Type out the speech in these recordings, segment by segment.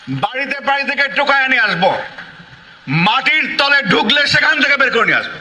বাড়িতে বাড়ি থেকে টোকায় নিয়ে আসবো, মাটির তলে ঢুকলে সেখান থেকে বের করে নিয়ে আসবো।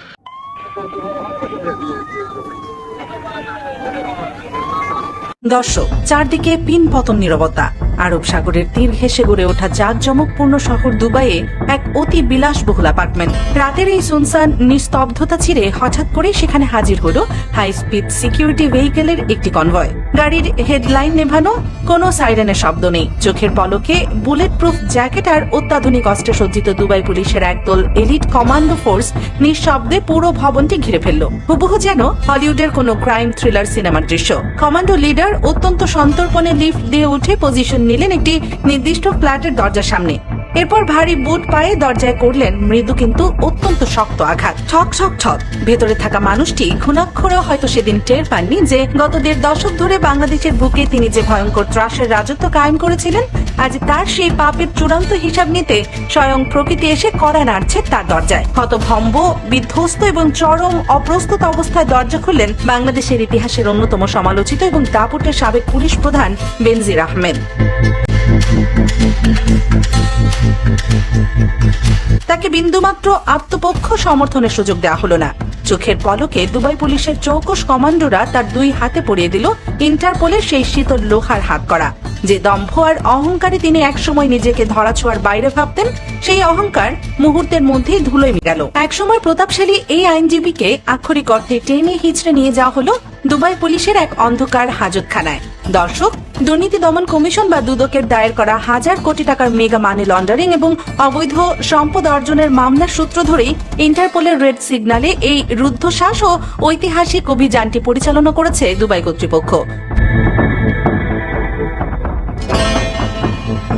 দর্শক, চারদিকে পিনপতন নীরবতা। আরব সাগরের তীর ঘেঁষে গড়ে ওঠা জাঁকজমকপূর্ণ শহর দুবাইয়ে এক অতি বিলাসবহুল অ্যাপার্টমেন্ট। রাতের এই সুনসান নিস্তব্ধতা ছিঁড়ে হঠাৎ করে সেখানে হাজির হলো হাই স্পিড সিকিউরিটি ভেহিকেলের একটি কনভয়। গাড়ির হেডলাইন নেভানো, কোনো সাইরেনের শব্দ নেই। চোখের পলকে বুলেট প্রুফ জ্যাকেট আর অত্যাধুনিক অস্ত্রে সজ্জিত দুবাই পুলিশের একদল এলিট কমান্ডো ফোর্স নিঃশব্দে পুরো ভবনটি ঘিরে ফেলল, হুবহু যেন হলিউডের কোনো ক্রাইম থ্রিলার সিনেমার দৃশ্য। কমান্ডো লিডার অত্যন্ত সন্তর্পণে লিফট দিয়ে উঠে পজিশন নিলেন একটি নির্দিষ্ট ফ্ল্যাটের দরজার সামনে। এরপর ভারী বুট পায়ে দরজায় করলেন মৃদু কিন্তু অত্যন্ত শক্ত আঘাত। ঠক ঠক ঠক। ভেতরে থাকা মানুষটি ঘুণাক্ষরেও হয়তো সেদিন টের পাননি যে গত ১.৫ দশক ধরে বাংলাদেশের বুকে তিনি যে ভয়ঙ্কর ত্রাসের রাজত্ব কায়েম করেছিলেন, আজ তার সেই পাপের চূড়ান্ত হিসাব নিতে স্বয়ং প্রকৃতি এসে কড়া নাড়ছে তার দরজায়। হতভম্ব, বিধ্বস্ত এবং চরম অপ্রস্তুত অবস্থায় দরজা খুললেন বাংলাদেশের ইতিহাসের অন্যতম সমালোচিত এবং দাপুটের সাবেক পুলিশ প্রধান বেনজির আহমেদ। তাকে বিন্দুমাত্র আত্মপক্ষ সমর্থনের সুযোগ দেওয়া হলো না। চোখের পলকে দুবাই পুলিশের চৌকস কমান্ডোরা তার ২ হাতে পরিয়ে দিল ইন্টারপোলের সেই শীতল লোহার হাত করা। যে দম্ভ আর অহংকারে তিনি একসময় নিজেকে ধরাছোঁয়ার বাইরে ভাবতেন, সেই অহংকার মুহূর্তের মধ্যেই ধুলোয় মিটালো। একসময় প্রতাপশালী এই আইনজীবীকে আক্ষরিক অর্থে টেনে হিচড়ে নিয়ে যাওয়া হলো দুবাই পুলিশের এক অন্ধকার হাজতখানায়। দর্শক, দুর্নীতি দমন কমিশন বা দুদকের দায়ের করা হাজার কোটি টাকার মেগা মানি লন্ডারিং এবং অবৈধ সম্পদ অর্জনের মামলার সূত্র ধরেই ইন্টারপোলের রেড সিগন্যালে এই রুদ্ধশ্বাস ও ঐতিহাসিক অভিযানটি পরিচালনা করেছে দুবাই কর্তৃপক্ষ।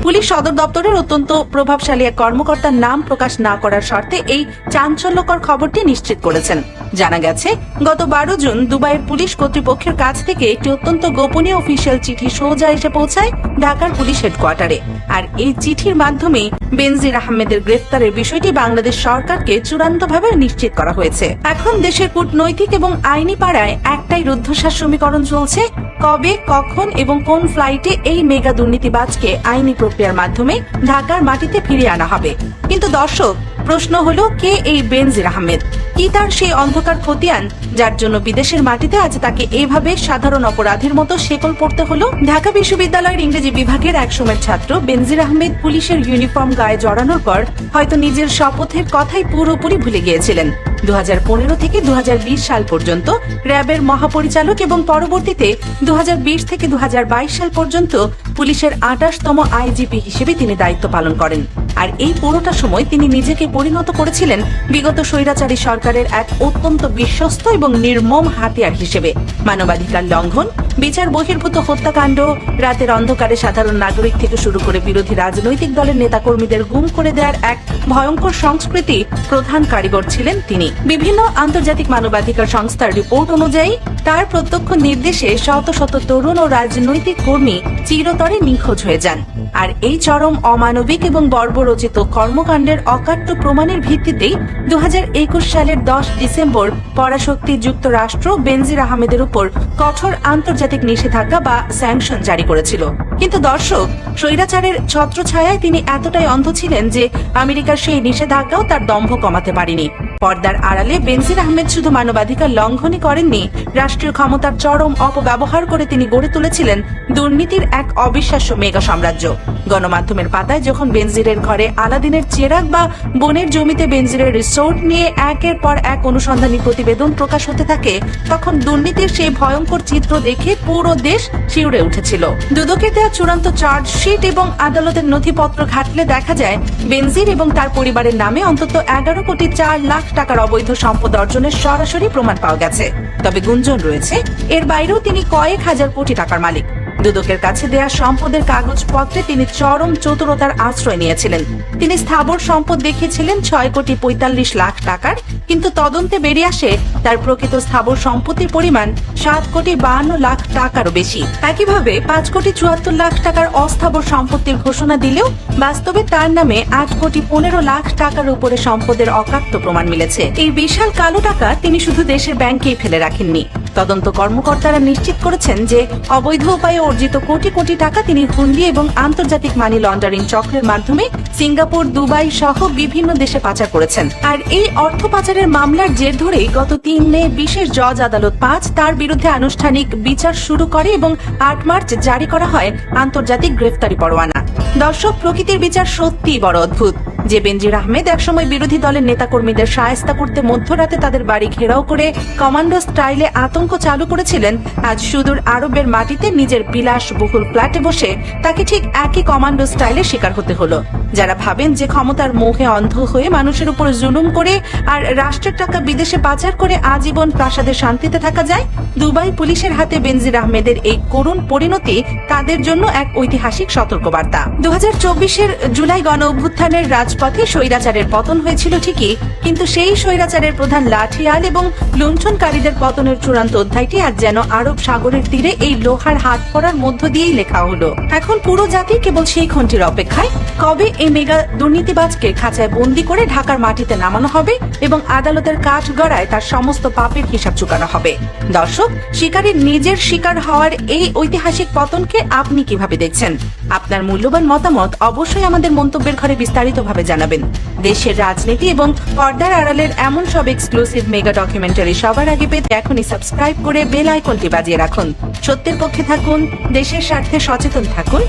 পুলিশ সদর দপ্তরের অত্যন্ত প্রভাবশালী এক কর্মকর্তার নাম প্রকাশ না করার শর্তে এই চাঞ্চল্যকর খবরটি নিশ্চিত করেছেন। জানা গেছে, গত ১২ জুন দুবাইয়ের পুলিশ কর্তৃপক্ষের কাছ থেকে একটি অত্যন্ত গোপনীয় অফিসিয়াল চিঠি সোজা এসে পৌঁছায় ঢাকার পুলিশ হেডকোয়ার্টারে। আর এই চিঠির মাধ্যমেই বেনজির আহমেদের গ্রেফতারের বিষয়টি বাংলাদেশ সরকারকে চূড়ান্তভাবে নিশ্চিত করা হয়েছে। এখন দেশের কূটনৈতিক এবং আইনি পাড়ায় একটাই রুদ্ধশ্বাস সমীকরণ চলছে: কবে, কখন এবং কোন ফ্লাইটে এই মেগা দুর্নীতিবাজকে আইনি প্রক্রিয়ার মাধ্যমে ঢাকার মাটিতে ফিরিয়ে আনা হবে। কিন্তু দর্শক, প্রশ্ন হলো, কে এই বেনজির আহমেদ? কি তার সেই অন্ধকার খতিয়ান যার জন্য বিদেশের মাটিতে আজ তাকে এইভাবে সাধারণ অপরাধীর মতো শেকল পড়তে হলো? ঢাকা বিশ্ববিদ্যালয়ের ইংরেজি বিভাগের একসময়ের ছাত্র বেনজির আহমেদ পুলিশের ইউনিফর্ম গায়ে জড়ানোর পর হয়তো নিজের শপথের কথাই পুরোপুরি ভুলে গিয়েছিলেন। ২০১৫ থেকে ২০২০ সাল পর্যন্ত র্যাবের মহাপরিচালক এবং পরবর্তীতে ২০২০ থেকে ২০২২ সাল পর্যন্ত পুলিশের ২৮তম আইজিপি হিসেবে তিনি দায়িত্ব পালন করেন। আর এই পুরোটা সময় তিনি নিজেকে পরিণত করেছিলেন বিগত স্বৈরাচারী সরকারের এক অত্যন্ত বিশ্বস্ত এবং নির্মম হাতিয়ার হিসেবে। মানবাধিকার লঙ্ঘন, বিচার বহির্ভূত হত্যাকাণ্ড, রাতের অন্ধকারে সাধারণ নাগরিক থেকে শুরু করে বিরোধী রাজনৈতিক দলের নেতাকর্মীদের গুম করে দেওয়ার এক ভয়ঙ্কর সংস্কৃতি প্রধান কারিগর ছিলেন তিনি। বিভিন্ন আন্তর্জাতিক মানবাধিকার সংস্থার রিপোর্ট অনুযায়ী তার প্রত্যক্ষ নির্দেশে শত শত তরুণ ও রাজনৈতিক কর্মী চিরতরে নিখোঁজ হয়ে যান। আর এই চরম অমানবিক এবং বর্বরচিত কর্মকাণ্ডের অকাট্য প্রমাণের ভিত্তিতেই ২০২১ সালের ১০ ডিসেম্বর পরাশক্তি যুক্তরাষ্ট্র বেনজির আহমেদের উপর কঠোর আন্তর্জাতিক নিষেধাজ্ঞা বা স্যাংশন জারি করেছিল। কিন্তু দর্শক, স্বৈরাচারের ছত্রছায়ায় তিনি এতটাই অন্ধ ছিলেন যে আমেরিকার সেই নিষেধাজ্ঞাও তার দম্ভ কমাতে পারেনি। পর্দার আড়ালে বেনজির আহমেদ শুধু মানবাধিকার লঙ্ঘনই করেননি, রাষ্ট্রীয় ক্ষমতার চরম অপব্যবহার করে তিনি গড়ে তুলেছিলেন দুর্নীতির এক অবিশ্বাস্য মেগা সাম্রাজ্য। গণমাধ্যমের পাতায় যখন বেনজিরের ঘরে আলাদিনের চেরাগ বা বনের জমিতে বেনজিরের রিসোর্ট নিয়ে একের পর এক অনুসন্ধানী প্রতিবেদন প্রকাশ হতে থাকে, তখন দুর্নীতির সেই ভয়ঙ্কর চিত্র দেখে পুরো দেশ শিউরে উঠেছিল। দুদকের দেওয়া চূড়ান্ত চার্জশিট এবং আদালতের নথিপত্র ঘাটলে দেখা যায় বেনজির এবং তার পরিবারের নামে অন্তত ১১ কোটি ৪ লাখ টাকার অবৈধ সম্পদ অর্জনের সরাসরি প্রমাণ পাওয়া গেছে। তবে গুঞ্জন রয়েছে, এর বাইরেও তিনি কয়েক হাজার কোটি টাকার মালিক। দুদকের কাছে দেয়া সম্পদের কাগজপত্রে তিনি চরম চতুরতার আশ্রয় নিয়েছিলেন। তিনি স্থাবর সম্পদ দেখিয়েছিলেন ৬ কোটি ৪৫ লাখ টাকার, কিন্তু তদন্তে বেরিয়ে আসে তার প্রকৃত স্থাবর সম্পত্তির পরিমাণ ৭ কোটি ৫২ লাখ টাকারও বেশি। একইভাবে ৫ কোটি ৭৪ লাখ টাকার অস্থাবর সম্পত্তির ঘোষণা দিলেও বাস্তবে তার নামে ৮ কোটি ১৫ লাখ টাকার উপরে সম্পদের অকাট্য প্রমাণ মিলেছে। এই বিশাল কালো টাকা তিনি শুধু দেশের ব্যাংকেই ফেলে রাখেননি। তদন্ত কর্মকর্তারা নিশ্চিত করেছেন যে অবৈধ উপায়ে অর্জিত কোটি কোটি টাকা তিনি হুন্ডি এবং আন্তর্জাতিক মানি লন্ডারিং চক্রের মাধ্যমে সিঙ্গাপুর, দুবাই সহ বিভিন্ন দেশে পাচার করেছেন। আর এই অর্থ পাচারের মামলার জের ধরেই গত 3 মে বিশেষ জজ আদালত 5 তার বিরুদ্ধে আনুষ্ঠানিক বিচার শুরু করে এবং 8 মার্চ জারি করা হয় আন্তর্জাতিক গ্রেফতারি পরোয়ানা। দর্শক, প্রকৃতির বিচার সত্যিই বড় অদ্ভুত। যে বেনজির আহমেদ একসময় বিরোধী দলের নেতাকর্মীদের শায়েস্তা করতে মধ্যরাতে তাদের বাড়ি ঘেরাও করে কমান্ডো স্টাইলে আতঙ্ক চালু করেছিলেন, আজ সুদূর আরবের মাটিতে নিজের বিলাসবহুল ফ্ল্যাটে বসে তাকে ঠিক একই কমান্ডো স্টাইলে শিকার হতে হলো। যারা ভাবেন যে ক্ষমতার মোহে অন্ধ হয়ে মানুষের উপর জুলুম করে আর রাষ্ট্রের টাকা বিদেশে পাচার করে আজীবন প্রাসাদে শান্তিতে থাকা যায়, দুবাই পুলিশের হাতে বেনজির আহমেদের এই করুণ পরিণতি তাদের জন্য এক ঐতিহাসিক সতর্কবার্তা। 2024-এর জুলাই গণ অভ্যুত্থানের রাজপথে স্বৈরাচারের পতন হয়েছিল ঠিকই, কিন্তু সেই স্বৈরাচারের প্রধান লাঠিয়াল এবং লুণ্ঠনকারীদের পতনের চূড়ান্ত অধ্যায়টি আজ যেন আরব সাগরের তীরে এই লোহার হাত পড়ার মধ্য দিয়েই লেখা হলো। এখন পুরো জাতি কেবল সেই ক্ষণটির অপেক্ষায়, কবে এই মেগা দুর্নীতিবাজকে খাঁচায় বন্দী করে ঢাকার মাটিতে নামানো হবে এবং আদালতের কাঠ গড়ায় তার সমস্ত পাপের হিসাব চুকানো হবে। দর্শক, শিকারীর নিজের শিকার হওয়ার এই ঐতিহাসিক পতনকে আপনি কিভাবে দেখছেন? আপনার মূল্যবান মতামত অবশ্যই আমাদের মন্তব্যের ঘরে বিস্তারিতভাবে জানাবেন। দেশের রাজনীতি এবং পর্দার আড়ালের এমন সব এক্সক্লুসিভ মেগা ডকুমেন্টারি সবার আগে পেতে এখনই সাবস্ক্রাইব করে বেল আইকনটি বাজিয়ে রাখুন। সত্যের পক্ষে থাকুন, দেশের স্বার্থে সচেতন থাকুন।